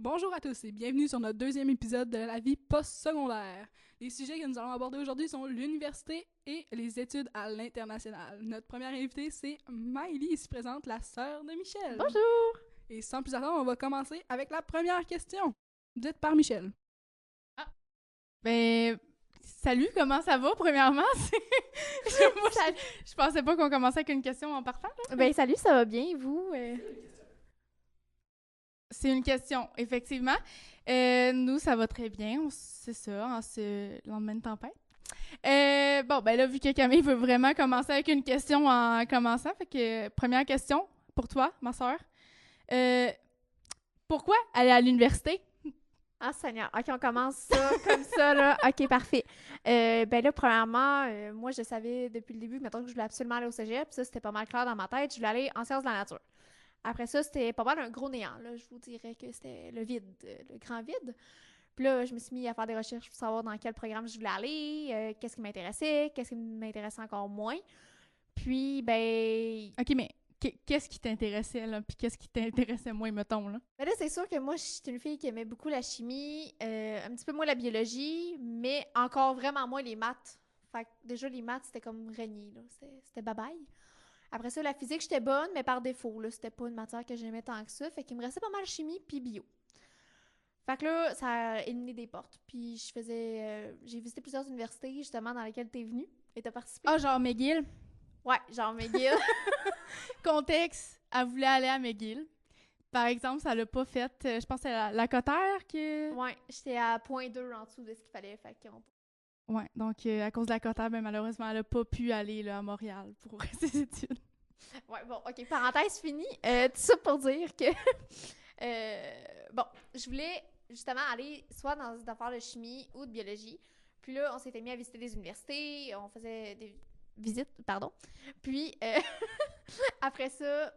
Bonjour à tous et bienvenue sur notre deuxième épisode de la vie post-secondaire. Les sujets que nous allons aborder aujourd'hui sont l'université et les études à l'international. Notre première invitée, c'est Maëlie, ici présente, la sœur de Michel. Bonjour! Et sans plus attendre, on va commencer avec la première question, dite par Michel. Ben, salut, comment ça va, premièrement? Moi, je pensais pas qu'on commençait avec une question en partant. Là. Ben salut, ça va bien, vous? C'est une question, effectivement. Nous, ça va très bien, c'est ça, en ce lendemain de tempête. Bon, ben là, vu que Camille veut vraiment commencer avec une question en commençant, fait que première question pour toi, ma soeur. Pourquoi aller à l'université? Ah, Seigneur. OK, on commence ça comme ça, là. OK, parfait. Ben là, premièrement, moi, je savais depuis le début, mettons que je voulais absolument aller au cégep. Puis ça, c'était pas mal clair dans ma tête. Je voulais aller en sciences de la nature. Après ça, c'était pas mal un gros néant, là. Je vous dirais que c'était le vide, le grand vide. Puis là, je me suis mis à faire des recherches pour savoir dans quel programme je voulais aller, qu'est-ce qui m'intéressait, qu'est-ce qui m'intéressait encore moins. Puis, ben, OK, mais qu'est-ce qui t'intéressait, là, puis qu'est-ce qui t'intéressait moins, mettons, là? ben là, c'est sûr que moi, je suis une fille qui aimait beaucoup la chimie, un petit peu moins la biologie, mais encore vraiment moins les maths. Fait que déjà, les maths, c'était comme régné, là. C'était bye-bye. Après ça, la physique, j'étais bonne, mais par défaut, là. C'était pas une matière que j'aimais tant que ça. Fait qu'il me restait pas mal chimie puis bio. Fait que là, ça a éliminé des portes. Puis j'ai visité plusieurs universités, justement, dans lesquelles t'es venue et t'as participé. Ah, genre McGill. Ouais, genre McGill. Contexte, elle voulait aller à McGill. Par exemple, ça l'a pas fait. Je pense que c'est la Cotter que... Ouais, j'étais à 0.2 en dessous de ce qu'il fallait. Fait qu'on... Ouais, donc à cause de la Cotter, ben, malheureusement, elle a pas pu aller là, à Montréal pour ses études. Ouais, bon, OK, parenthèse finie. Tout ça pour dire que... bon, je voulais justement aller soit dans des affaires de chimie ou de biologie. Puis là, on s'était mis à visiter des universités. On faisait des visites, pardon. Puis, après ça,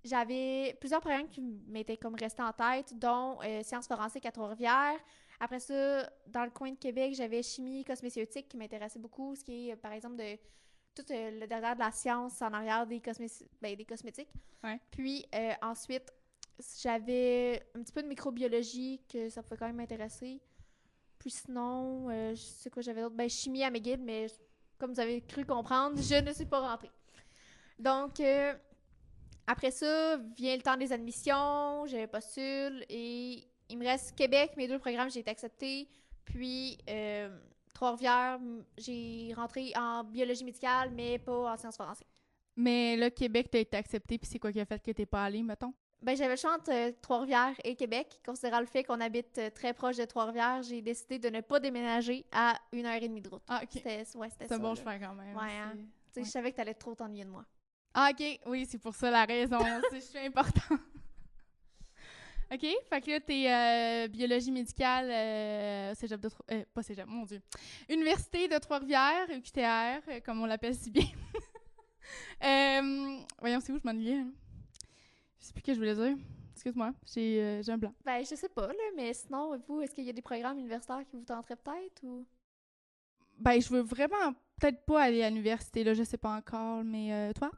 j'avais plusieurs programmes qui m'étaient comme restés en tête, dont sciences forensiques à Trois-Rivières. Après ça, dans le coin de Québec, j'avais chimie cosméceutique qui m'intéressait beaucoup, ce qui est, par exemple, de tout le derrière de la science en arrière des cosmétiques. Ouais. Puis ensuite, j'avais un petit peu de microbiologie que ça pouvait quand même m'intéresser. Puis sinon, je sais quoi j'avais d'autre? Ben, chimie à McGill, mais comme vous avez cru comprendre, je ne suis pas rentrée. Donc, après ça, vient le temps des admissions, je postule et il me reste Québec, mes deux programmes, j'ai été acceptée. Puis, Trois-Rivières, j'ai rentré en biologie médicale, mais pas en sciences forensiques. Mais là, Québec, t'as été accepté, puis c'est quoi qui a fait que t'es pas allé, mettons? Ben, j'avais le choix entre Trois-Rivières et Québec. Considérant le fait qu'on habite très proche de Trois-Rivières, j'ai décidé de ne pas déménager à 1h30 de route. Ah, OK. C'était C'est ça. un bon Là. choix quand même. Ouais, hein. Tu sais, Ouais. je savais que t'allais trop t'ennuyer de moi. Ah, OK. Oui, c'est pour ça la raison. Je suis important. OK. Fait que là, t'es biologie médicale, cégep de pas cégep, mon Dieu. Université de Trois-Rivières, UQTR, comme on l'appelle si bien. Voyons, c'est où je m'ennuyais. Hein? Je sais plus ce que je voulais dire. Excuse-moi, j'ai un blanc. Ben, je sais pas, là, mais sinon, vous, est-ce qu'il y a des programmes universitaires qui vous tenteraient peut-être ou... Ben, je veux vraiment peut-être pas aller à l'université, là, je sais pas encore, mais toi?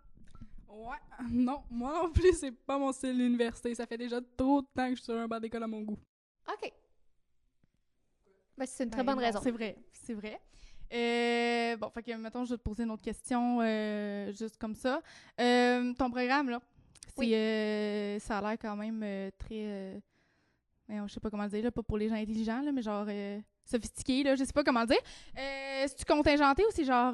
Ouais, non, moi non plus, c'est pas mon style l'université. Ça fait déjà trop de temps que je suis sur un banc d'école à mon goût. OK. Ben, c'est une très Ben bonne non, raison. c'est vrai, c'est vrai. Bon, fait que, mettons, je vais te poser une autre question, juste comme ça. Ton programme, là, c'est, Oui. ça a l'air quand même très, je sais pas comment le dire, là, pas pour les gens intelligents, là, mais genre sophistiqué, là, je sais pas comment le dire. C'est-tu contingenté ou c'est genre...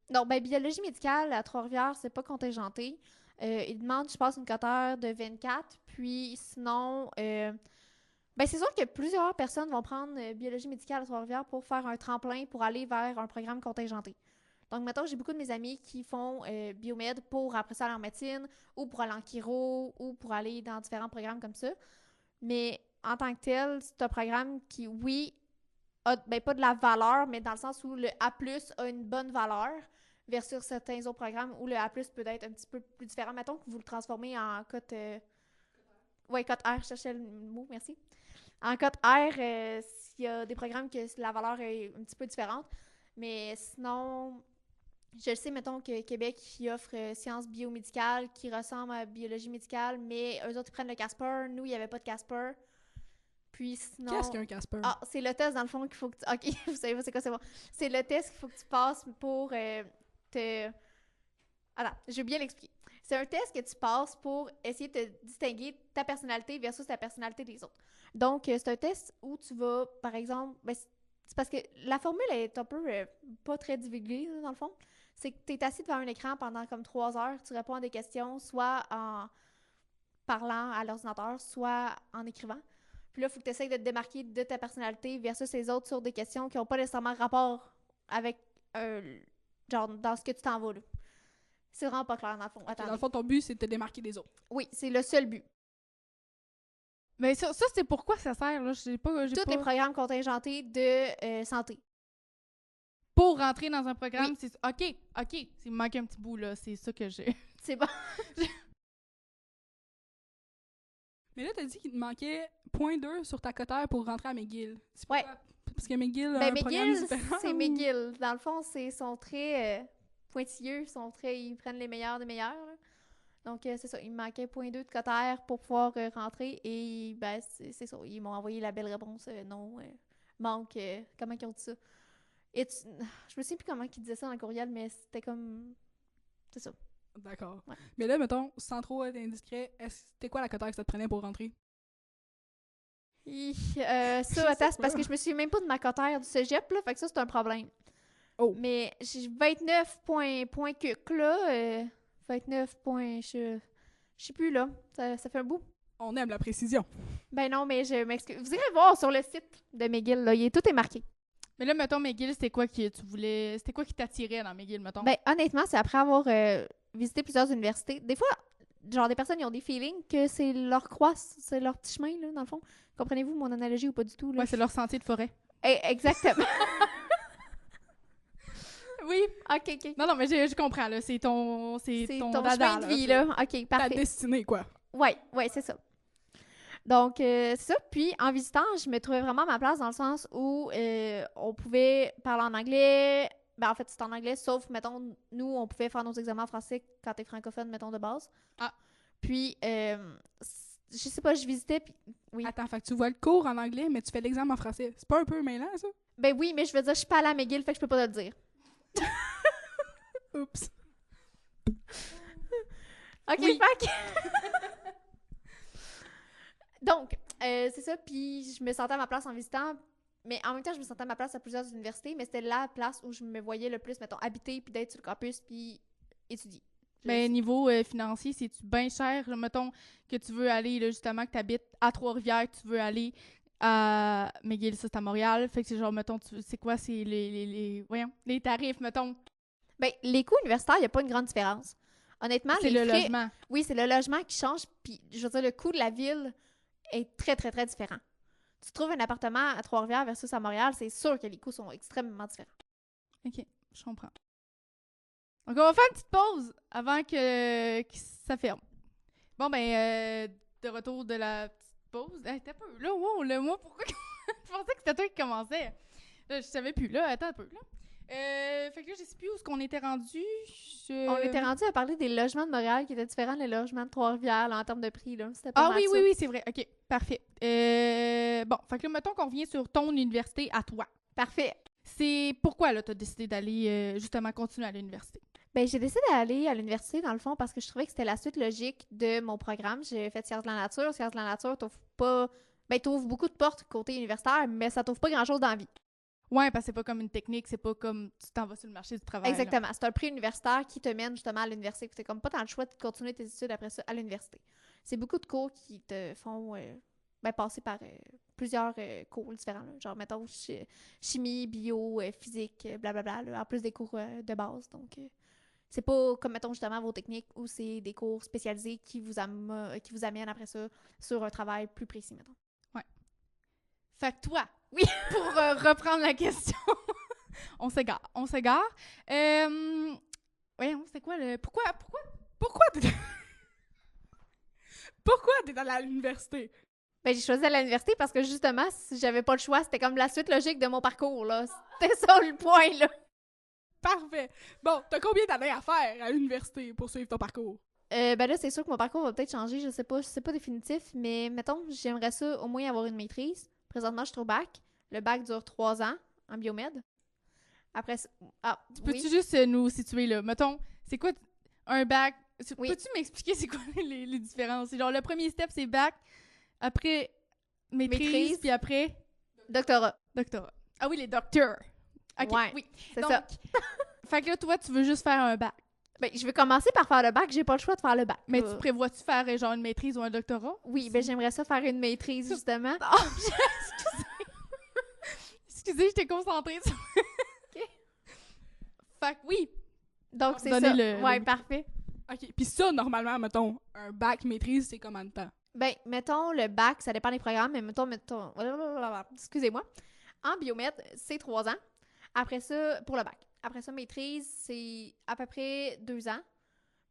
Non, ben, biologie médicale à Trois-Rivières, c'est pas contingenté. Ils demandent, je pense, une coteur de 24. Puis sinon, ben, c'est sûr que plusieurs personnes vont prendre biologie médicale à Trois-Rivières pour faire un tremplin pour aller vers un programme contingenté. Donc, mettons, j'ai beaucoup de mes amis qui font biomède pour après ça aller en médecine ou pour aller en chiro ou pour aller dans différents programmes comme ça. Mais en tant que tel, c'est un programme qui, oui, a ben, pas de la valeur, mais dans le sens où le A+, a une bonne valeur versus certains autres programmes où le A+, peut être un petit peu plus différent. Mettons que vous le transformez en cote... ouais, cote R, je cherchais le mot, merci. En cote R, il y a des programmes que la valeur est un petit peu différente. Mais sinon, je sais, mettons, que Québec qui offre sciences biomédicales qui ressemble à biologie médicale, mais eux autres, ils prennent le Casper. Nous, il n'y avait pas de Casper. Puis sinon... Qu'est-ce qu'un Casper? Ah, c'est le test, dans le fond, qu'il faut que tu... OK, vous savez pas c'est quoi, c'est bon. C'est le test qu'il faut que tu passes pour te... Attends, je vais bien l'expliquer. C'est un test que tu passes pour essayer de te distinguer ta personnalité versus la personnalité des autres. Donc, c'est un test où tu vas, par exemple... Ben, c'est parce que la formule est un peu pas très divulguée, là, dans le fond. C'est que tu es assis devant un écran pendant comme 3 heures, tu réponds à des questions, soit en parlant à l'ordinateur, soit en écrivant. Puis là, il faut que tu essaies de te démarquer de ta personnalité versus les autres sur des questions qui n'ont pas nécessairement rapport avec, genre, dans ce que tu t'en vas, là. C'est vraiment pas clair, dans le fond. Okay, dans le fond, ton but, c'est de te démarquer des autres. Oui, c'est le seul but. Mais ça c'est pourquoi ça sert, là? Tous les programmes contingentés de santé. Pour rentrer dans un programme, Oui. c'est... OK, il me manque un petit bout, là. C'est ça que j'ai... C'est bon. Mais là, t'as dit qu'il te manquait 0.2 sur ta cotère pour rentrer à McGill. C'est Ouais. pourquoi? Parce que McGill a Ben, un programme McGill, différent. c'est ou- McGill. Dans le fond, ils sont très pointilleux. Ils prennent les meilleurs des meilleurs, là. Donc, c'est ça. Il me manquait 0.2 de cotère pour pouvoir rentrer. Et, ben, c'est ça. Ils m'ont envoyé la belle réponse. Non, manque. Comment ils ont dit ça? Je me souviens plus comment ils disaient ça dans le courriel, mais c'était comme... C'est ça. D'accord. Ouais. Mais là, mettons, sans trop être indiscret, c'était quoi la cotère que ça te prenait pour rentrer? Ça, sais attends, c'est pas. parce que je me souviens même pas de ma cotère du cégep, là. Fait que ça, c'est un problème. Oh. Mais j'ai 29 points cuc, là. 29 points... Je sais plus, là. Ça fait un bout. On aime la précision. Ben non, mais je m'excuse. Vous irez voir sur le site de McGill, là. Tout est marqué. Mais là, mettons, McGill, c'était quoi que tu voulais... C'était quoi qui t'attirait dans McGill, mettons? Ben, honnêtement, c'est après avoir visité plusieurs universités. Des fois, genre, des personnes, ils ont des feelings que c'est leur croix, c'est leur petit chemin, là, dans le fond. Comprenez-vous mon analogie ou pas du tout, là? Ouais, c'est leur sentier de forêt. Exactement. Oui. OK. Non, mais je comprends, là. C'est ton dada, chemin de vie, là. OK, Ta parfait. destinée, quoi. Ouais, c'est ça. Donc, c'est ça. Puis, en visitant, je me trouvais vraiment à ma place dans le sens où on pouvait parler en anglais. Ben, en fait, c'est en anglais, sauf, mettons, nous, on pouvait faire nos examens en français quand t'es francophone, mettons, de base. Ah. Puis, je sais pas, je visitais, puis... Oui. Attends, fait que tu vois le cours en anglais, mais tu fais l'examen en français. C'est pas un peu mêlant, ça? Ben oui, mais je veux dire, je suis pas allée à McGill, fait que je peux pas te le dire. Oups. OK, Oui. fait que- Donc, c'est ça, puis je me sentais à ma place en visitant, mais en même temps, je me sentais à ma place à plusieurs universités, mais c'était la place où je me voyais le plus, mettons, habiter, puis d'être sur le campus, puis étudier. Ben, niveau financier, c'est-tu bien cher, là, mettons, que tu veux aller, là, justement, que tu habites à Trois-Rivières, que tu veux aller à McGill, ça, c'est à Montréal. Fait que c'est genre, mettons, c'est quoi, c'est les tarifs, mettons. Ben, les coûts universitaires, il n'y a pas une grande différence. Honnêtement, C'est les le frais... logement. Oui, c'est le logement qui change, puis je veux dire, le coût de la ville est très, très, très différent. Tu trouves un appartement à Trois-Rivières versus à Montréal, c'est sûr que les coûts sont extrêmement différents. OK, je comprends. Donc, on va faire une petite pause avant que ça ferme. Bon, ben, de retour de la petite pause. Hey, t'as peu, là, wow, là, moi, pourquoi... je pensais que c'était toi qui commençais. Là, je savais plus, là, attends un peu, là. Fait que là, je sais plus où est-ce qu'on était rendu. On était rendu à parler des logements de Montréal qui étaient différents des logements de Trois-Rivières là, en termes de prix. Là. C'était pas Ah mal oui, ça. oui, c'est vrai. OK, parfait. Bon, fait que là, mettons qu'on revient sur ton université à toi. Parfait. C'est pourquoi, là, t'as décidé d'aller, justement, continuer à l'université? Ben, j'ai décidé d'aller à l'université, dans le fond, parce que je trouvais que c'était la suite logique de mon programme. J'ai fait Sciences de la nature. Sciences de la nature t'ouvre pas... Ben, t'ouvre beaucoup de portes côté universitaire, mais ça t'ouvre pas grand-chose dans la vie. Ouais, parce que c'est pas comme une technique, c'est pas comme tu t'en vas sur le marché du travail. là. Exactement. C'est un prix universitaire qui te mène justement à l'université. Puis t'as comme pas tant le choix de continuer tes études après ça à l'université. C'est beaucoup de cours qui te font passer par plusieurs cours différents. Là. Genre, mettons, chimie, bio, physique, blablabla, là, en plus des cours de base. Donc, c'est pas comme, mettons, justement, vos techniques où c'est des cours spécialisés qui vous amènent après ça sur un travail plus précis, mettons. Fait que toi, Oui. pour reprendre la question, on s'égare. Voyons, c'était quoi le... Pourquoi t'es Pourquoi t'es allé à l'université? Ben, j'ai choisi à l'université parce que justement, si j'avais pas le choix, c'était comme la suite logique de mon parcours, là. C'était ça le point, là. Parfait. Bon, t'as combien d'années à faire à l'université pour suivre ton parcours? Ben là, c'est sûr que mon parcours va peut-être changer, je sais pas, c'est pas définitif, mais mettons, j'aimerais ça au moins avoir une maîtrise. Présentement, je suis au bac. Le bac dure 3 ans en biomède. Après, Peux-tu juste nous situer là? Mettons, c'est quoi un bac? Oui. Peux-tu m'expliquer c'est quoi les différences? C'est genre, le premier step, c'est bac, après maîtrise, puis après Doctorat. doctorat. Ah oui, les docteurs. OK, Ouais, oui. c'est Donc, ça. Fait que là, toi, tu veux juste faire un bac. Ben, je vais commencer par faire le bac, j'ai pas le choix de faire le bac. Mais tu prévois-tu faire genre une maîtrise ou un doctorat? Oui, ben j'aimerais ça faire une maîtrise, justement. Oh, excusez. Excusez, j'étais concentrée sur... OK. Fait que oui. Donc, On c'est donnait ça. le- Ouais, le- parfait. OK. Puis ça, normalement, mettons, un bac maîtrise, c'est combien de temps? Ben, mettons, le bac, ça dépend des programmes, mais mettons, excusez-moi. En biomètre, c'est 3 ans. Après ça, pour le bac. Après ça, maîtrise, c'est à peu près 2 ans.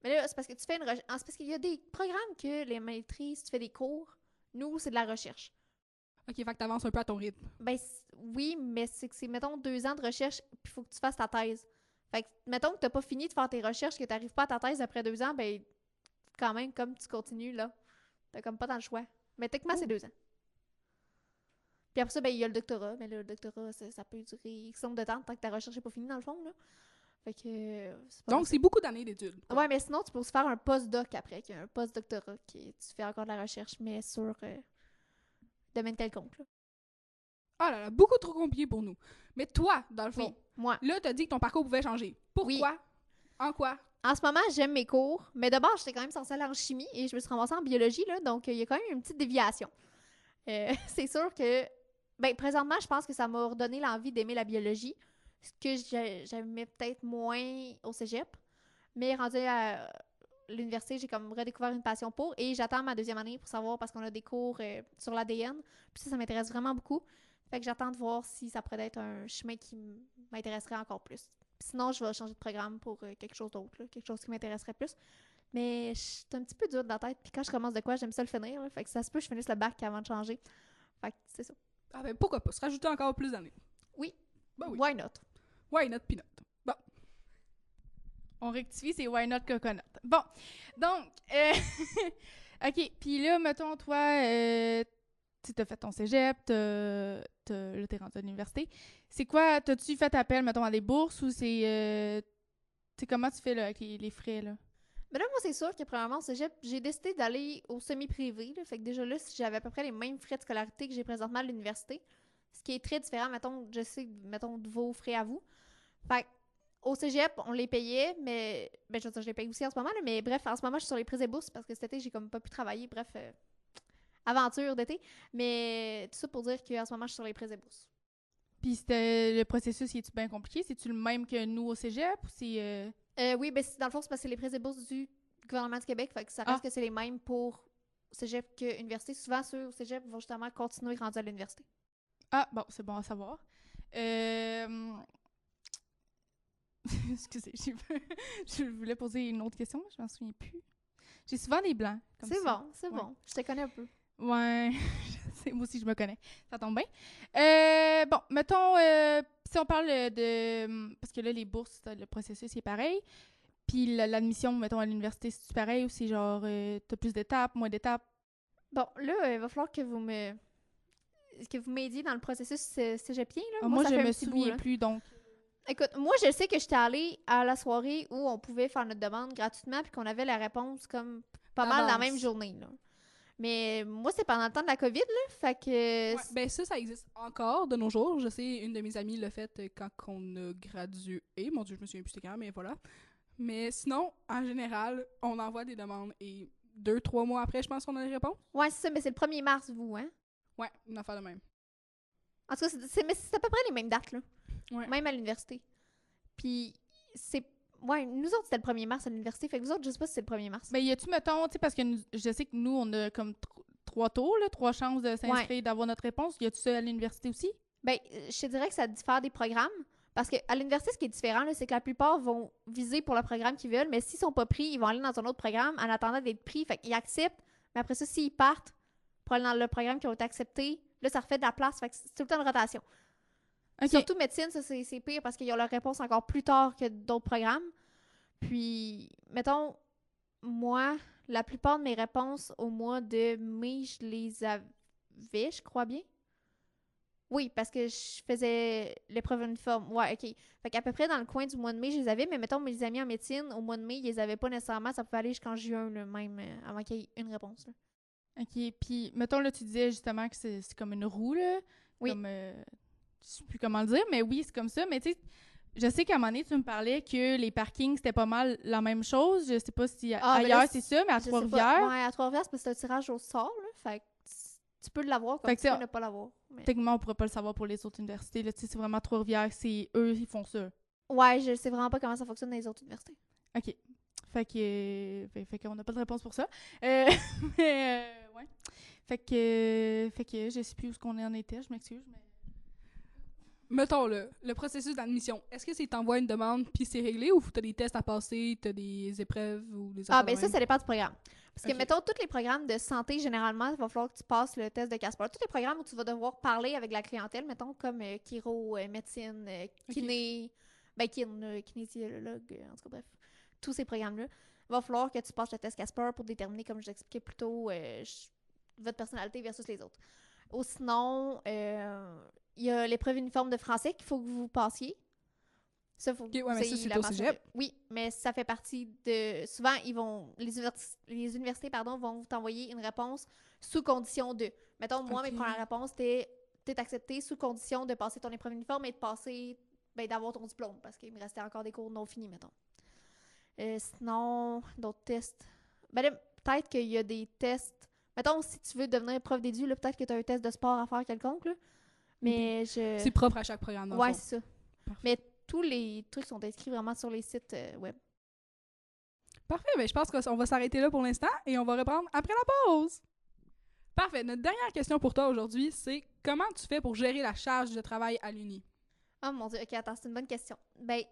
Mais là, c'est parce que tu fais une recherche. C'est parce qu'il y a des programmes que les maîtrises, tu fais des cours. Nous, c'est de la recherche. OK, fait que t'avances un peu à ton rythme. Ben, oui, mais c'est que c'est, mettons, 2 ans de recherche, puis il faut que tu fasses ta thèse. Fait que, mettons que t'as pas fini de faire tes recherches, que t'arrives pas à ta thèse après 2 ans, ben, quand même, comme tu continues, là, t'as comme pas tant le choix. Mais techniquement, c'est 2 ans. Puis après ça, ben, il y a le doctorat. Mais là, le doctorat, ça peut durer X nombre de temps, tant que ta recherche n'est pas finie, dans le fond, là. Fait que, c'est pas Donc, mal c'est beaucoup d'années d'études. ça. Ouais, mais sinon, tu peux aussi faire un post-doc après, qui est un post-doctorat, qui tu fais encore de la recherche, mais sur domaine quelconque, là. Ah là là, beaucoup trop compliqué pour nous. Mais toi, dans le fond, Oui, moi. là, t'as dit que ton parcours pouvait changer. Pourquoi? En quoi? En ce moment, j'aime mes cours, mais d'abord, j'étais quand même censée aller en chimie et je me suis ramassée en biologie, là, donc il y a quand même une petite déviation. C'est sûr que, ben, présentement, je pense que ça m'a redonné l'envie d'aimer la biologie, ce que j'aimais peut-être moins au cégep, mais rendu à l'université, j'ai comme redécouvert une passion pour et j'attends ma 2e année pour savoir parce qu'on a des cours sur l'ADN, puis ça m'intéresse vraiment beaucoup. Fait que j'attends de voir si ça pourrait être un chemin qui m'intéresserait encore plus. Sinon, je vais changer de programme pour quelque chose d'autre, là, quelque chose qui m'intéresserait plus. Mais je suis un petit peu dure dans la tête. Puis quand je commence de quoi, j'aime ça le finir. Là, fait que ça se peut que je finisse le bac avant de changer. Fait que c'est ça. Ah ben, pourquoi pas? Se rajouter encore plus d'années. Oui. Ben oui. Why not? Why not peanut? Bon. On rectifie, c'est why not coconut. Bon, donc, OK, puis là, mettons, toi, tu as fait ton cégep, là, t'es rendu à l'université. C'est quoi, t'as-tu fait appel, mettons, à des bourses ou c'est comment tu fais, là, avec les frais, là? Mais là, moi, c'est sûr que, premièrement, au cégep, j'ai décidé d'aller au semi-privé. Là, fait que déjà là, j'avais à peu près les mêmes frais de scolarité que j'ai présentement à l'université. Ce qui est très différent, mettons, je sais, mettons, de vos frais à vous. Fait que, au cégep, on les payait, mais... Ben, je veux dire, je les paye aussi en ce moment, là, mais bref, en ce moment, je suis sur les prises et bourses parce que cet été, j'ai comme pas pu travailler. Bref, aventure d'été. Mais tout ça pour dire qu'en ce moment, je suis sur les prises et bourses. Puis le processus, est-tu bien compliqué? C'est-tu le même que nous au cégep ou c'est... Oui, ben, dans le fond, c'est parce que c'est les prises et bourses du gouvernement du Québec. Fait que ça reste que c'est les mêmes pour cégep que université. Souvent, ceux au cégep vont justement continuer rendus à l'université. Ah, bon, c'est bon à savoir. Excusez, je voulais poser une autre question, mais je m'en souviens plus. J'ai souvent des blancs. Comme C'est ça. bon, c'est Ouais. bon. Je te connais un peu. Ouais, moi aussi je me connais. Ça tombe bien. Bon, mettons, si on parle de... Parce que là, les bourses, le processus est pareil. Puis l'admission, mettons, à l'université, c'est pareil ou c'est genre, t'as plus d'étapes, moins d'étapes? Bon, là, il va falloir que vous m'aidiez dans le processus cégepien. Là. Ah, moi, ça je fait un me petit bout, souviens là. plus, donc... Écoute, moi, je sais que j'étais allée à la soirée où on pouvait faire notre demande gratuitement puis qu'on avait la réponse comme pas mal la D'avance. même journée. Là. Mais moi, c'est pendant le temps de la COVID, là. Fait que... Ouais, ben ça existe encore de nos jours. Je sais, une de mes amies l'a fait quand on a gradué. Mon Dieu, je me souviens plus c'était quand, mais voilà. Mais sinon, en général, on envoie des demandes et 2-3 mois après, je pense qu'on a les réponses. Ouais, c'est ça, mais c'est le 1er mars, vous, hein? Ouais, une affaire de même. En tout cas, mais c'est à peu près les mêmes dates, là. Ouais. Même à l'université. Puis, c'est... Ouais, nous autres, c'était le 1er mars à l'université. Fait que vous autres, je sais pas si c'est le 1er mars. Mais y a-tu, mettons, tu sais, parce que je sais que nous, on a comme 3 tours, là, 3 chances de s'inscrire, d'avoir notre réponse. Y a-tu ça à l'université aussi? Ben, je te dirais que ça diffère des programmes. Parce qu'à l'université, ce qui est différent, là, c'est que la plupart vont viser pour le programme qu'ils veulent, mais s'ils sont pas pris, ils vont aller dans un autre programme en attendant d'être pris. Fait qu'ils acceptent, mais après ça, s'ils partent pour aller dans le programme qui ont été acceptés, là, ça refait de la place. Fait que c'est tout le temps une rotation. OK. Surtout médecine, ça, c'est pire parce qu'ils ont leur réponse encore plus tard que d'autres programmes. Puis, mettons, moi, la plupart de mes réponses au mois de mai, je les avais, je crois bien. Oui, parce que je faisais l'épreuve uniforme. Ouais, OK. Fait qu'à peu près dans le coin du mois de mai, je les avais, mais mettons, mes amis en médecine, au mois de mai, ils les avaient pas nécessairement. Ça pouvait aller jusqu'en juin, là, même, avant qu'il y ait une réponse. Là. OK. Puis, mettons, là, tu disais justement que c'est comme une roue, là. Oui. Comme, je sais plus comment le dire, mais oui, c'est comme ça. Mais tu sais, je sais qu'à un moment donné, tu me parlais que les parkings, c'était pas mal la même chose. Je sais pas si ailleurs, c'est ça, mais à Je sais Trois-Rivières. pas. Ouais, à Trois-Rivières, c'est parce que c'est un tirage au sort, là. Fait que tu peux l'avoir comme Fait que tu peux ne pas l'avoir. Mais... Techniquement, on pourrait pas le savoir pour les autres universités. Là, tu sais, c'est vraiment Trois-Rivières, c'est eux, ils font ça. Ouais, je sais vraiment pas comment ça fonctionne dans les autres universités. OK. Fait qu'on n'a pas de réponse pour ça. Ouais. Fait que je sais plus où est-ce qu'on en était, je m'excuse, mais... Mettons, le processus d'admission, est-ce que c'est t'envoies une demande puis c'est réglé ou t'as des tests à passer, t'as des épreuves ou des Ah, affaires ben de ça, même? ça dépend du programme. Parce que, Ok. mettons, tous les programmes de santé, généralement, il va falloir que tu passes le test de Casper. Tous les programmes où tu vas devoir parler avec la clientèle, mettons, comme chiro, médecine, kiné, ben, kinésiologue, en tout cas, bref. Tous ces programmes-là, il va falloir que tu passes le test Casper pour déterminer, comme je l'expliquais plus tôt, votre personnalité versus les autres. Ou sinon, il y a l'épreuve uniforme de français qu'il faut que vous passiez. Ça, faut Ok, ouais, mais ça, c'est la au mention cégep. oui, mais ça fait partie de... Souvent, les universités vont t'envoyer une réponse sous condition de... Mettons, moi, mes Ok. premières réponses, t'es accepté sous condition de passer ton épreuve uniforme et de passer... Ben, d'avoir ton diplôme, parce qu'il me restait encore des cours non finis, mettons. Sinon, d'autres tests... Ben là, peut-être qu'il y a des tests... Mettons, si tu veux devenir prof d'édu, là, peut-être que tu as un test de sport à faire quelconque, là. Mais C'est propre à chaque programme, dans le Ouais, fond. c'est ça. Parfait. Mais tous les trucs sont inscrits vraiment sur les sites web. Parfait, ben je pense qu'on va s'arrêter là pour l'instant et on va reprendre après la pause. Parfait, notre dernière question pour toi aujourd'hui, c'est comment tu fais pour gérer la charge de travail à l'Uni? Oh mon Dieu, ok, attends, c'est une bonne question. Ben,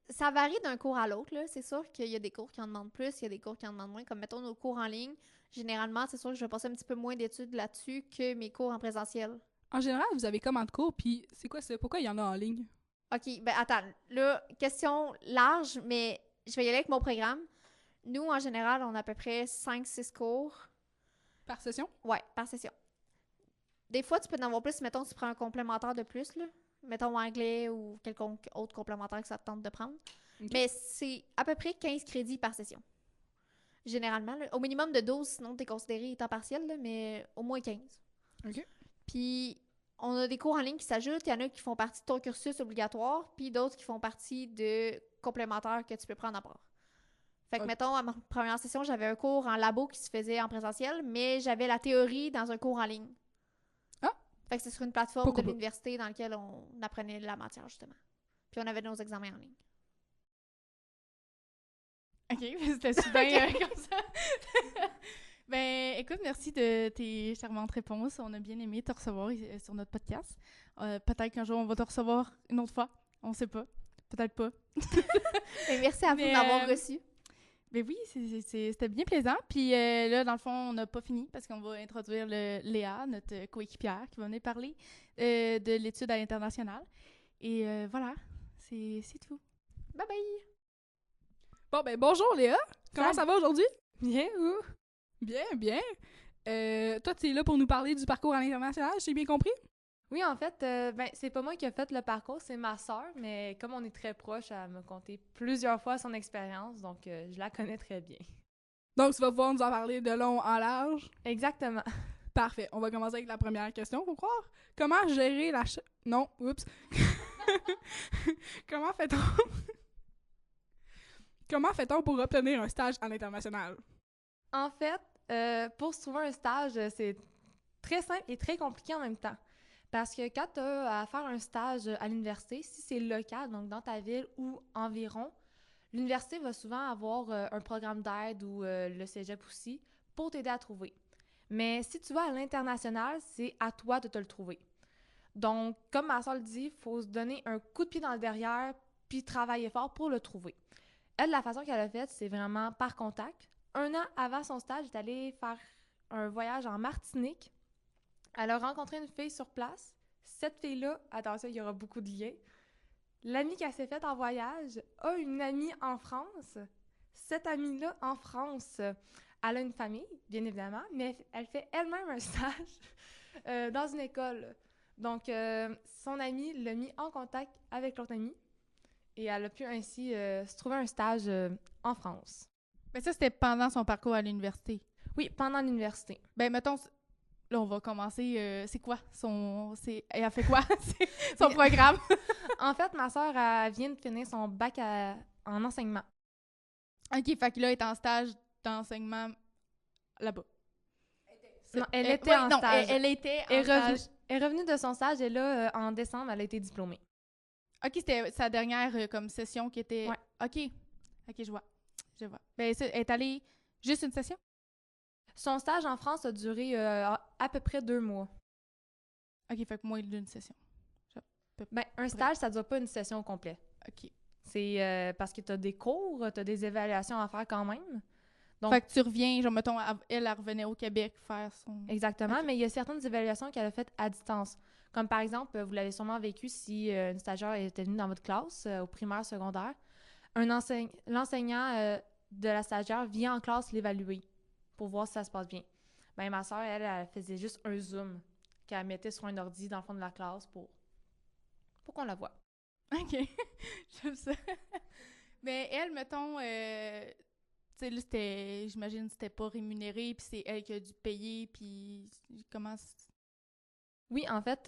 ça varie d'un cours à l'autre, là. C'est sûr qu'il y a des cours qui en demandent plus, il y a des cours qui en demandent moins. Comme mettons nos cours en ligne, généralement, c'est sûr que je vais passer un petit peu moins d'études là-dessus que mes cours en présentiel. En général, vous avez comment de cours, puis c'est quoi ça? Pourquoi il y en a en ligne? Ok, ben attends, là, question large, mais je vais y aller avec mon programme. Nous, en général, on a à peu près 5-6 cours. Par session? Ouais, par session. Des fois, tu peux en avoir plus, mettons, tu prends un complémentaire de plus, là. Mettons anglais ou quelconque autre complémentaire que ça te tente de prendre. Ok. Mais c'est à peu près 15 crédits par session. Généralement, là. Au minimum de 12, sinon t'es considéré temps partiel, là, mais au moins 15. Ok. Puis, on a des cours en ligne qui s'ajoutent. Il y en a qui font partie de ton cursus obligatoire, puis d'autres qui font partie de complémentaires que tu peux prendre à part. Fait que, Ok. mettons, à ma première session, j'avais un cours en labo qui se faisait en présentiel, mais j'avais la théorie dans un cours en ligne. Ah! Fait que c'est sur une plateforme Pourquoi de pas? l'université dans laquelle on apprenait la matière, justement. Puis on avait nos examens en ligne. OK, c'était super comme ça. Ben, écoute, merci de tes charmantes réponses. On a bien aimé te recevoir sur notre podcast. Peut-être qu'un jour, on va te recevoir une autre fois. On sait pas. Peut-être pas. Et merci à vous de Mais, m'avoir reçu. Ben oui, c'était bien plaisant. Puis là, dans le fond, on n'a pas fini parce qu'on va introduire Léa, notre coéquipière, qui va venir parler de l'étude à l'international. Et voilà, c'est tout. Bye bye! Bon, ben bonjour Léa! Comment ça va aujourd'hui? Bien, ou? Bien, bien. Toi, tu es là pour nous parler du parcours à l'international, j'ai bien compris? Oui, en fait, ben, c'est pas moi qui ai fait le parcours, c'est ma sœur, mais comme on est très proches, elle m'a conté plusieurs fois son expérience, donc je la connais très bien. Donc, tu vas pouvoir nous en parler de long en large. Exactement. Parfait. On va commencer avec la première question, faut croire. Comment gérer la... Non, oups. Comment fait-on... Comment fait-on pour obtenir un stage à l'international? En fait, pour se trouver un stage, c'est très simple et très compliqué en même temps. Parce que quand tu as à faire un stage à l'université, si c'est local, donc dans ta ville ou environ, l'université va souvent avoir un programme d'aide ou le cégep aussi pour t'aider à trouver. Mais si tu vas à l'international, c'est à toi de te le trouver. Donc, comme ma soeur le dit, il faut se donner un coup de pied dans le derrière puis travailler fort pour le trouver. Elle, la façon qu'elle a faite, c'est vraiment par contact. 1 an avant son stage, elle est allée faire un voyage en Martinique. Elle a rencontré une fille sur place. Cette fille-là, attention, il y aura beaucoup de liens. L'amie qu'elle s'est faite en voyage a une amie en France. cette amie-là, en France, elle a une famille, bien évidemment, mais elle fait elle-même un stage dans une école. Donc, son amie l'a mis en contact avec l'autre amie et elle a pu ainsi se trouver un stage en France. Mais ça, c'était pendant son parcours à l'université. Oui, pendant l'université. Ben, mettons, là, on va commencer. C'est quoi elle a fait quoi? C'est son programme? En fait, ma sœur, elle vient de finir son bac en enseignement. OK, fait que là, elle est en stage d'enseignement là-bas. Non, elle était en stage. Elle était en Elle stage. est revenue de son stage et là, en décembre, elle a été diplômée. OK, c'était sa dernière comme session qui était... Ouais. OK, je vois. Ben, elle est allée juste une session? Son stage en France a duré à peu près 2 mois. OK, fait que moins d'une session. Ben, un stage, ça ne dure pas une session au complet. OK. C'est parce que tu as des cours, tu as des évaluations à faire quand même. Donc, Fait que tu reviens, genre, mettons, elle revenait au Québec faire son... exactement, Ok. mais il y a certaines évaluations qu'elle a faites à distance. Comme par exemple, vous l'avez sûrement vécu si une stagiaire était venue dans votre classe, au primaire, secondaire. L'enseignant de la stagiaire vient en classe l'évaluer pour voir si ça se passe bien. Ben, ma soeur, elle faisait juste un Zoom qu'elle mettait sur un ordi dans le fond de la classe pour qu'on la voie. OK, j'aime ça. Mais elle, mettons, tu sais, là, j'imagine, c'était pas rémunéré, puis c'est elle qui a dû payer, puis comment... Oui, en fait,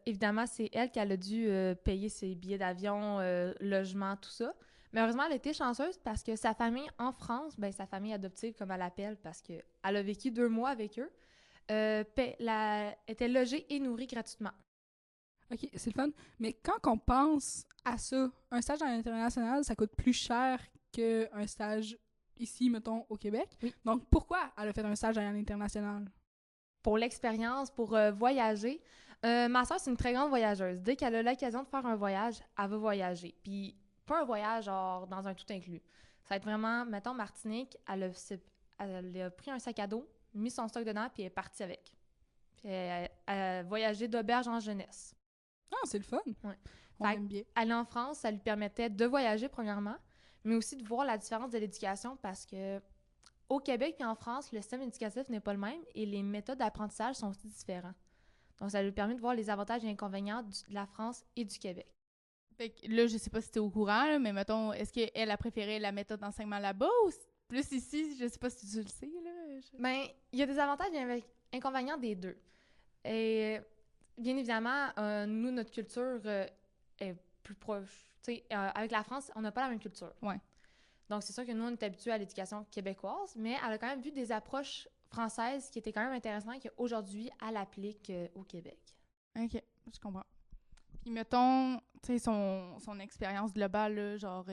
évidemment, c'est elle qui a dû payer ses billets d'avion, logement, tout ça. Mais heureusement, elle était chanceuse parce que sa famille en France, ben sa famille adoptive, comme elle l'appelle, parce qu'elle a vécu 2 mois avec eux, était logée et nourrie gratuitement. OK, c'est le fun. Mais quand on pense à ça, un stage à l'international, ça coûte plus cher qu'un stage ici, mettons, au Québec. Oui. Donc, pourquoi elle a fait un stage à l'international? Pour l'expérience, pour voyager. Ma soeur, c'est une très grande voyageuse. Dès qu'elle a l'occasion de faire un voyage, elle va voyager. Puis, pas un voyage genre dans un tout inclus. Ça va être vraiment, mettons, Martinique, elle a pris un sac à dos, mis son stock dedans, puis elle est partie avec. Puis, elle a voyagé d'auberge en jeunesse. Ah, c'est le fun. Ouais. On Fait aime bien. Aller en France, ça lui permettait de voyager, premièrement, mais aussi de voir la différence de l'éducation parce que au Québec et en France, le système éducatif n'est pas le même et les méthodes d'apprentissage sont aussi différentes. Donc, ça lui permet de voir les avantages et inconvénients de la France et du Québec. Fait que là, je sais pas si t'es au courant, là, mais mettons, est-ce qu'elle a préféré la méthode d'enseignement là-bas ou plus ici? Je sais pas si tu le sais, là. Bien, il y a des avantages et inconvénients des deux. Et bien évidemment, nous, notre culture est plus proche. Tu sais, avec la France, on n'a pas la même culture. Ouais. Donc, c'est sûr que nous, on est habitués à l'éducation québécoise, mais elle a quand même vu des approches françaises qui étaient quand même intéressantes et qu'aujourd'hui, elle applique au Québec. OK, je comprends. Puis mettons, tu sais, son expérience globale, là, genre,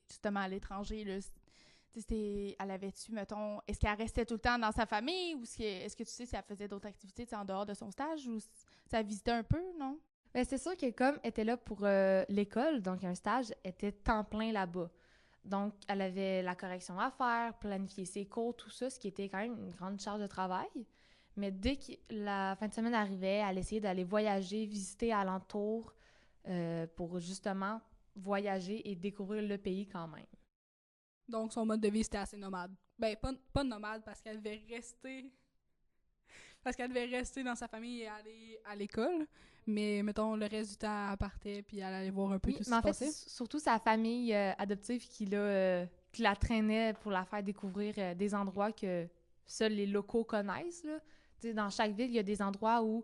justement, à l'étranger, là, elle avait-tu, mettons, est-ce qu'elle restait tout le temps dans sa famille ou est-ce que tu sais si elle faisait d'autres activités en dehors de son stage ou ça visitait un peu, non? Bien, c'est sûr que comme elle était là pour l'école, donc un stage, elle était temps plein là-bas. Donc, elle avait la correction à faire, planifier ses cours, tout ça, ce qui était quand même une grande charge de travail. Mais dès que la fin de semaine arrivait, elle essayait d'aller voyager, visiter alentour pour justement voyager et découvrir le pays quand même. Donc, son mode de vie, c'était assez nomade. Ben, pas nomade parce qu'elle devait rester... Parce qu'elle devait rester dans sa famille et aller à l'école. Mais, mettons, le reste du temps, elle partait puis elle allait voir un peu Oui, tout ce mais qui en se fait, passait. c'est surtout sa famille adoptive qui la traînait pour la faire découvrir des endroits que seuls les locaux connaissent, là. Tu sais, dans chaque ville, il y a des endroits où,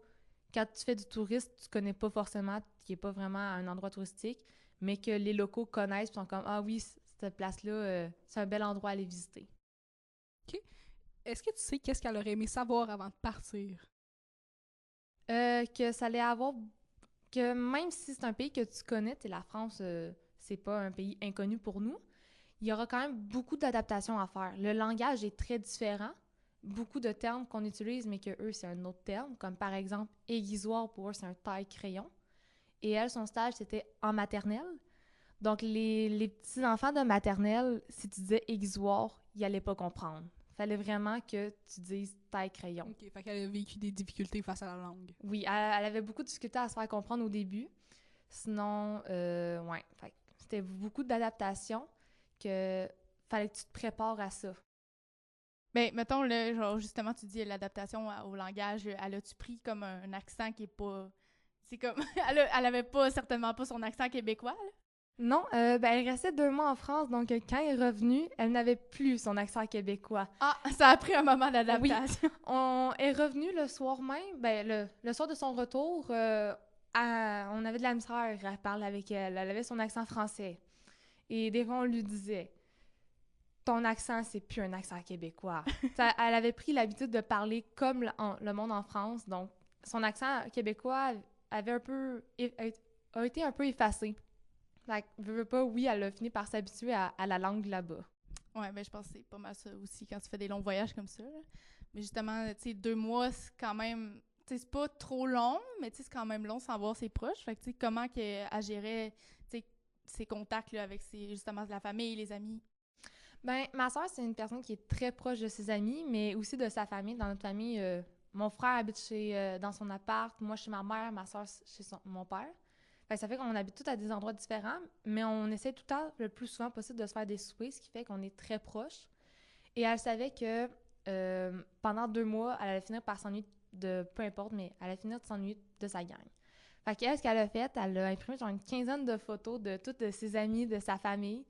quand tu fais du tourisme, tu connais pas forcément, qui est pas vraiment un endroit touristique, mais que les locaux connaissent, puis sont comme « Ah oui, cette place-là, c'est un bel endroit à aller visiter. » Est-ce que tu sais qu'est-ce qu'elle aurait aimé savoir avant de partir? Que ça allait avoir... Que même si c'est un pays que tu connais, tu sais, la France, c'est pas un pays inconnu pour nous, il y aura quand même beaucoup d'adaptations à faire. Le langage est très différent. Beaucoup de termes qu'on utilise, mais que eux, c'est un autre terme, comme par exemple aiguisoire, pour eux, c'est un taille-crayon. Et elle, son stage, c'était en maternelle. Donc, les petits-enfants de maternelle, si tu disais aiguisoire, ils n'allaient pas comprendre. Fallait vraiment que tu dises taille-crayon. OK, fait qu'elle a vécu des difficultés face à la langue. Oui, elle avait beaucoup de difficultés à se faire comprendre au début. Sinon, ouais, fait que c'était beaucoup d'adaptation que fallait que tu te prépares à ça. Ben, mettons, là, genre, justement, tu dis l'adaptation au langage, elle a-tu pris comme un accent qui est pas... C'est comme... elle avait pas, certainement pas son accent québécois, là? Non, ben, elle restait 2 mois en France, donc quand elle est revenue, elle n'avait plus son accent québécois. Ah, ça a pris un moment d'adaptation. On est revenu le soir même, ben, le soir de son retour, on avait de la misère à parler avec elle. Elle avait son accent français. Et des fois, on lui disait... Ton accent, c'est plus un accent québécois. Elle avait pris l'habitude de parler comme le monde en France, donc son accent québécois avait a été un peu effacé. Fait que, veux pas, oui, elle a fini par s'habituer à la langue là-bas. Ouais, ben je pense que c'est pas mal ça aussi quand tu fais des longs voyages comme ça, là. Mais justement, tu sais, 2 mois, c'est quand même... Tu sais, c'est pas trop long, mais tu sais, c'est quand même long sans voir ses proches. Fait que, tu sais, comment qu'elle gérait, tu sais, ses contacts, là, avec justement la famille, les amis? Ben, ma soeur, c'est une personne qui est très proche de ses amis, mais aussi de sa famille. Dans notre famille, mon frère habite dans son appart, moi chez ma mère, ma soeur chez mon père. Fait que ça fait qu'on habite tous à des endroits différents, mais on essaie tout le temps, le plus souvent possible, de se faire des soupers, ce qui fait qu'on est très proches. Et elle savait que pendant 2 mois, elle allait finir par s'ennuyer peu importe, mais elle allait finir de s'ennuyer de sa gang. Fait qu'elle, ce qu'elle a fait, elle a imprimé genre une quinzaine de photos de toutes ses amies, de sa famille.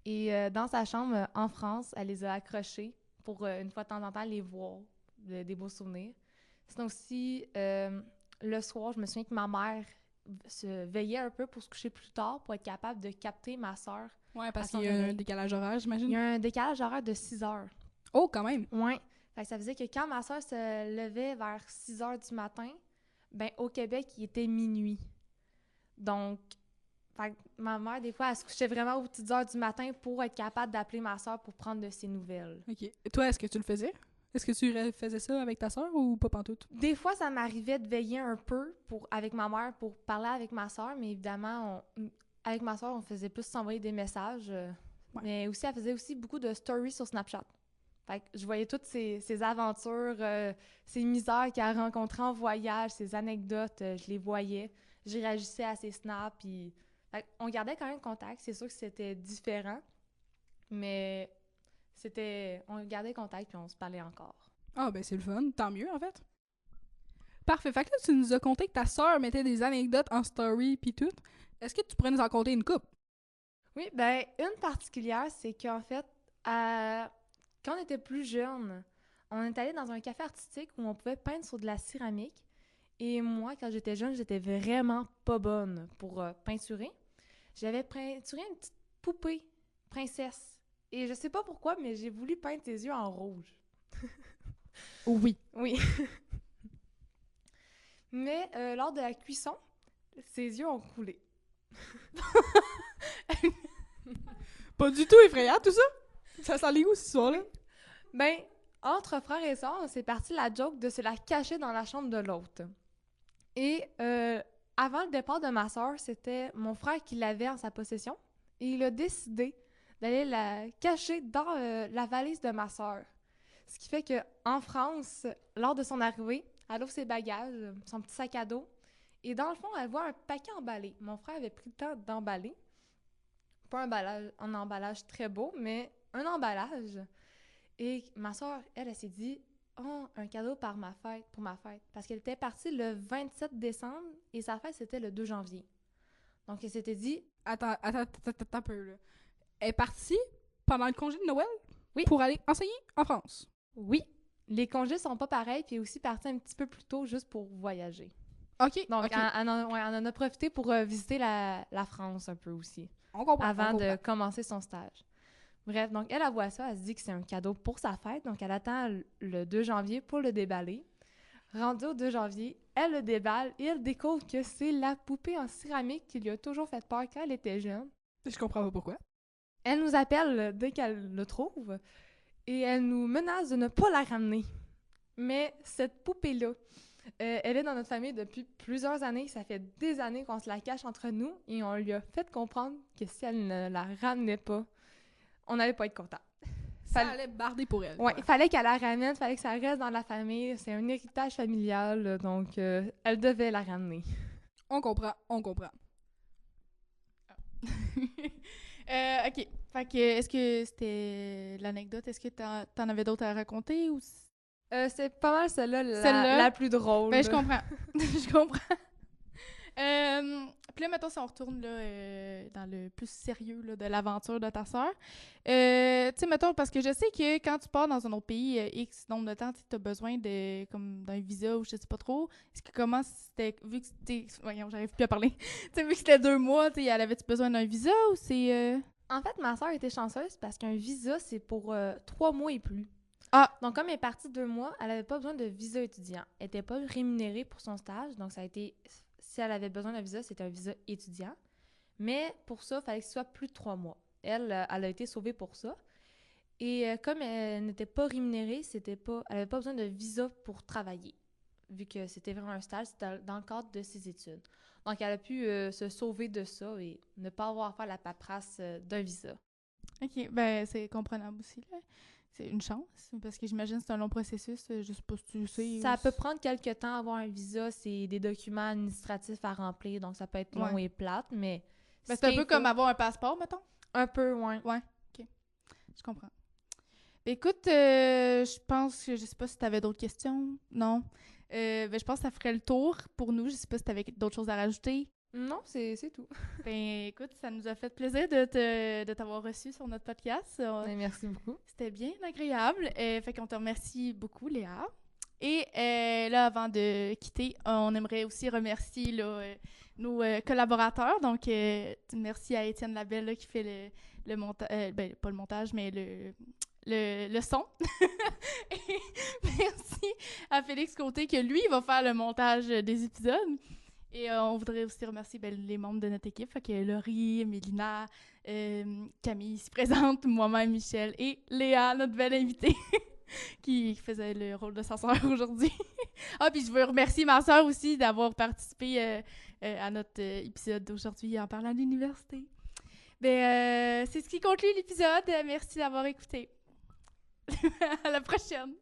Et dans sa chambre, en France, elle les a accrochées pour, une fois de temps en temps, les voir, des beaux souvenirs. Sinon aussi, le soir, je me souviens que ma mère se veillait un peu pour se coucher plus tard, pour être capable de capter ma sœur. Ouais, parce à son qu'il y a un réveil. décalage horaire, Il j'imagine. y a un décalage horaire de 6 heures. Oh, quand même! Ouais. Fait que ça faisait que quand ma sœur se levait vers 6 heures du matin, ben au Québec, il était minuit. Donc, fait que ma mère, des fois, elle se couchait vraiment aux petites heures du matin pour être capable d'appeler ma soeur pour prendre de ses nouvelles. OK. Et toi, est-ce que tu le faisais? Est-ce que tu faisais ça avec ta sœur ou pas pantoute? Des fois, ça m'arrivait de veiller un peu avec ma mère pour parler avec ma soeur, mais évidemment, avec ma soeur, on faisait plus s'envoyer des messages. Ouais. Mais aussi, elle faisait aussi beaucoup de stories sur Snapchat. Fait que je voyais toutes ses aventures, ses misères qu'elle a rencontrées en voyage, ses anecdotes, je les voyais. Je réagissais à ses snaps, puis... on gardait quand même contact. C'est sûr que c'était différent, mais on gardait contact puis on se parlait encore. Ah, ben c'est le fun. Tant mieux, en fait. Parfait. Fait que là, tu nous as conté que ta sœur mettait des anecdotes en story pis tout. Est-ce que tu pourrais nous en conter une couple? Oui, ben une particulière, c'est qu'en fait, quand on était plus jeune, on est allé dans un café artistique où on pouvait peindre sur de la céramique. Et moi, quand j'étais jeune, j'étais vraiment pas bonne pour peinturer. J'avais peinturé une petite poupée princesse. Et je sais pas pourquoi, mais j'ai voulu peindre ses yeux en rouge. Oui. Oui. Mais lors de la cuisson, ses yeux ont coulé. Pas du tout effrayant, tout ça? Ça s'enligne où, ce soir-là? Ben, entre frères et sœurs, c'est parti la joke de se la cacher dans la chambre de l'autre. Et avant le départ de ma sœur, c'était mon frère qui l'avait en sa possession. Et il a décidé d'aller la cacher dans la valise de ma sœur. Ce qui fait qu'en France, lors de son arrivée, elle ouvre ses bagages, son petit sac à dos. Et dans le fond, elle voit un paquet emballé. Mon frère avait pris le temps d'emballer. Pas un emballage très beau, mais un emballage. Et ma sœur, elle s'est dit... Oh, un cadeau pour ma fête. Parce qu'elle était partie le 27 décembre et sa fête, c'était le 2 janvier. Donc, elle s'était dit... Attends un peu, là. Elle est partie pendant le congé de Noël? Oui. Pour aller enseigner en France? Oui, les congés sont pas pareils, puis elle est aussi partie un petit peu plus tôt juste pour voyager. OK. Donc, OK. elle en a profité pour visiter la France un peu aussi, On comprend. avant de commencer son stage. Bref, donc elle voit ça, elle se dit que c'est un cadeau pour sa fête, donc elle attend le 2 janvier pour le déballer. Rendue au 2 janvier, elle le déballe et elle découvre que c'est la poupée en céramique qui lui a toujours fait peur quand elle était jeune. Je comprends pas pourquoi. Elle nous appelle dès qu'elle le trouve et elle nous menace de ne pas la ramener. Mais cette poupée-là, elle est dans notre famille depuis plusieurs années. Ça fait des années qu'on se la cache entre nous et on lui a fait comprendre que si elle ne la ramenait pas, on n'allait pas être content. Ça allait barder pour elle. Ouais, il fallait qu'elle la ramène, il fallait que ça reste dans la famille. C'est un héritage familial, donc elle devait la ramener. On comprend. OK. Fait que, est-ce que c'était l'anecdote? Est-ce que t'en avais d'autres à raconter ou... C'est pas mal celle-là, Celle-là? la plus drôle. Ben, je comprends. Je comprends. Puis là, mettons, si on retourne là, dans le plus sérieux là, de l'aventure de ta sœur. Tu sais, mettons, parce que je sais que quand tu pars dans un autre pays, X nombre de temps, tu as besoin d'un visa ou je sais pas trop. Est-ce que comment c'était, vu que c'était... Voyons, j'arrive plus à parler. Tu sais, vu que c'était 2 mois, tu sais, avait-tu besoin d'un visa ou c'est... En fait, ma sœur était chanceuse parce qu'un visa, c'est pour 3 mois et plus. Ah! Donc, comme elle est partie 2 mois, elle avait pas besoin de visa étudiant. Elle était pas rémunérée pour son stage, donc ça a été... Si elle avait besoin d'un visa, c'était un visa étudiant. Mais pour ça, il fallait que ce soit plus de 3 mois. Elle a été sauvée pour ça. Et comme elle n'était pas rémunérée, elle n'avait pas besoin de visa pour travailler, vu que c'était vraiment un stage, c'était dans le cadre de ses études. Donc, elle a pu se sauver de ça et ne pas avoir à faire la paperasse d'un visa. OK, ben c'est comprenable aussi, là. C'est une chance, parce que j'imagine que c'est un long processus, je sais pas si tu sais. Ça peut prendre quelques temps à avoir un visa, c'est des documents administratifs à remplir, donc ça peut être long et plate, mais... Ben, c'est un peu comme avoir un passeport, mettons? Un peu, ouais. Ouais, OK. Je comprends. Ben, écoute, je pense que je sais pas si tu avais d'autres questions. Non. Ben, je pense que ça ferait le tour pour nous. Je sais pas si tu avais d'autres choses à rajouter. Non, c'est tout. Ben, écoute, ça nous a fait plaisir de t'avoir reçu sur notre podcast. Merci beaucoup. C'était bien agréable. Fait qu'on te remercie beaucoup, Léa. Et là, avant de quitter, on aimerait aussi remercier là, nos collaborateurs. Donc, merci à Étienne Labelle là, qui fait le montage, ben, pas le montage, mais le son. Et merci à Félix Côté que lui va faire le montage des épisodes. Et on voudrait aussi remercier les membres de notre équipe, fait que Laurie, Mélina, Camille ici présente, moi-même, Michel et Léa, notre belle invitée, qui faisait le rôle de sa sœur aujourd'hui. Ah, puis je veux remercier ma sœur aussi d'avoir participé à notre épisode d'aujourd'hui en parlant de l'université. Ben, c'est ce qui conclut l'épisode. Merci d'avoir écouté. À la prochaine!